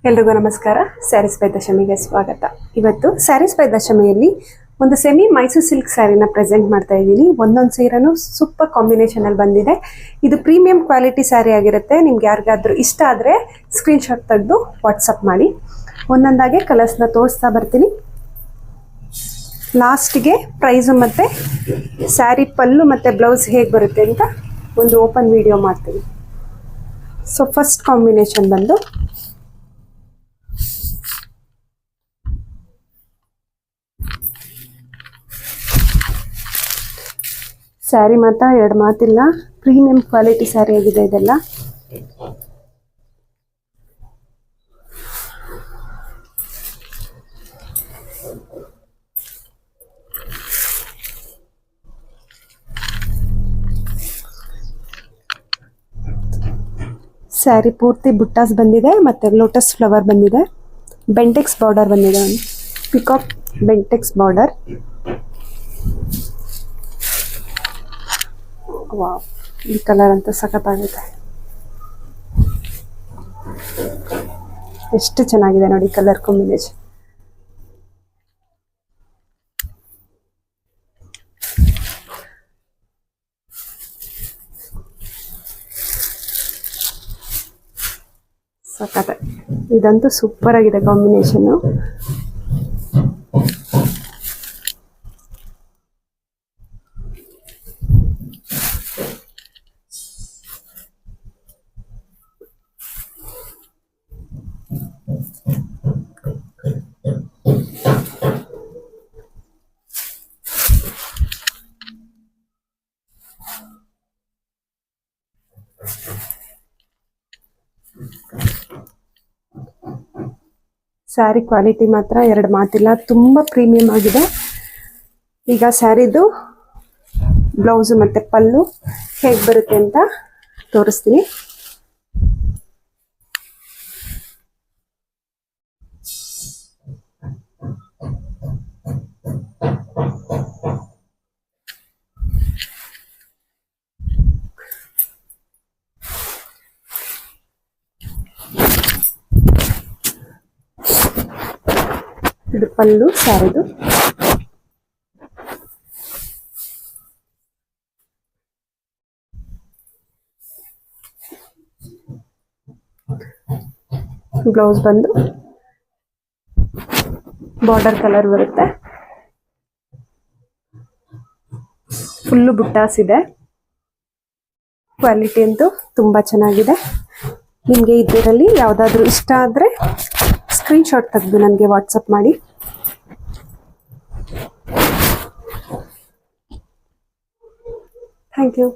ಎಲ್ರಿಗೂ ನಮಸ್ಕಾರ. ಸ್ಯಾರೀಸ್ ಬೈ ದಶಮಿಗೆ ಸ್ವಾಗತ. ಇವತ್ತು ಸ್ಯಾರೀಸ್ ಬೈ ದಶಮಿಯಲ್ಲಿ ಒಂದು ಸೆಮಿ ಮೈಸೂರು ಸಿಲ್ಕ್ ಸ್ಯಾರಿನ ಪ್ರೆಸೆಂಟ್ ಮಾಡ್ತಾ ಇದ್ದೀನಿ. ಒಂದೊಂದು ಸೀರೆನೂ ಸೂಪರ್ ಕಾಂಬಿನೇಷನ್ ಅಲ್ಲಿ ಬಂದಿದೆ. ಇದು ಪ್ರೀಮಿಯಂ ಕ್ವಾಲಿಟಿ ಸ್ಯಾರಿ ಆಗಿರುತ್ತೆ. ನಿಮ್ಗೆ ಯಾರಿಗಾದ್ರೂ ಇಷ್ಟ ಆದರೆ ಸ್ಕ್ರೀನ್ಶಾಟ್ ತೆಗೆದು ವಾಟ್ಸಪ್ ಮಾಡಿ. ಒಂದೊಂದಾಗೆ ಕಲರ್ಸ್ನ ತೋರಿಸ್ತಾ ಬರ್ತೀನಿ. ಲಾಸ್ಟ್ಗೆ ಪ್ರೈಸು ಮತ್ತು ಸ್ಯಾರಿ ಪಲ್ಲು ಮತ್ತು ಬ್ಲೌಸ್ ಹೇಗೆ ಬರುತ್ತೆ ಅಂತ ಒಂದು ಓಪನ್ ವಿಡಿಯೋ ಮಾಡ್ತೀನಿ. ಸೊ ಫಸ್ಟ್ ಕಾಂಬಿನೇಷನ್ ಬಂದು ಸ್ಯಾರಿ ಮಾತ್ರ ಎರಡು ಮಾತಿಲ್ಲ, ಪ್ರೀಮಿಯಂ ಕ್ವಾಲಿಟಿ ಸ್ಯಾರಿ ಆಗಿದೆ ಇದೆಲ್ಲ. ಸ್ಯಾರಿ ಪೂರ್ತಿ ಬುಟ್ಟಾಸ್ ಬಂದಿದೆ ಮತ್ತು ಲೋಟಸ್ ಫ್ಲವರ್ ಬಂದಿದೆ. ಬೆಂಟೆಕ್ಸ್ ಬಾರ್ಡರ್ ಬಂದಿದೆ, ಒಂದು ಪಿಕಾಕ್ ಬೆಂಟೆಕ್ಸ್ ಬಾರ್ಡರ್. ವಾವ್, ಈ ಕಲರ್ ಅಂತ ಸಖತ್ತಾಗುತ್ತೆ. ಎಷ್ಟು ಚೆನ್ನಾಗಿದೆ ನೋಡಿ ಕಲರ್ ಕಾಂಬಿನೇಷನ್. ಸಖತ್, ಇದಂತೂ ಸೂಪರ್ ಆಗಿದೆ ಕಾಂಬಿನೇಷನ್. ಸ್ಯಾರಿ ಕ್ವಾಲಿಟಿ ಮಾತ್ರ ಎರಡು ಮಾತಿಲ್ಲ, ತುಂಬ ಪ್ರೀಮಿಯಂ ಆಗಿದೆ. ಈಗ ಸ್ಯಾರಿದು ಬ್ಲೌಸು ಮತ್ತು ಪಲ್ಲು ಹೇಗೆ ಬರುತ್ತೆ ಅಂತ ತೋರಿಸ್ತೀನಿ. ಇದು ಪಲ್ಲು ಸ್ಯಾರಿದು. ಬ್ಲೌಸ್ ಬಂದು ಬಾರ್ಡರ್ ಕಲರ್ ಬರುತ್ತೆ. ಫುಲ್ಲು ಬುಟ್ಟಾಸ್ ಇದೆ. ಕ್ವಾಲಿಟಿ ಅಂತೂ ತುಂಬ ಚೆನ್ನಾಗಿದೆ. ನಿಮಗೆ ಇದರಲ್ಲಿ ಯಾವುದಾದ್ರೂ ಇಷ್ಟ ಆದರೆ ಸ್ಕ್ರೀನ್ಶಾಟ್ ತೆಗೆದು ನನಗೆ ವಾಟ್ಸಪ್ ಮಾಡಿ. Thank you.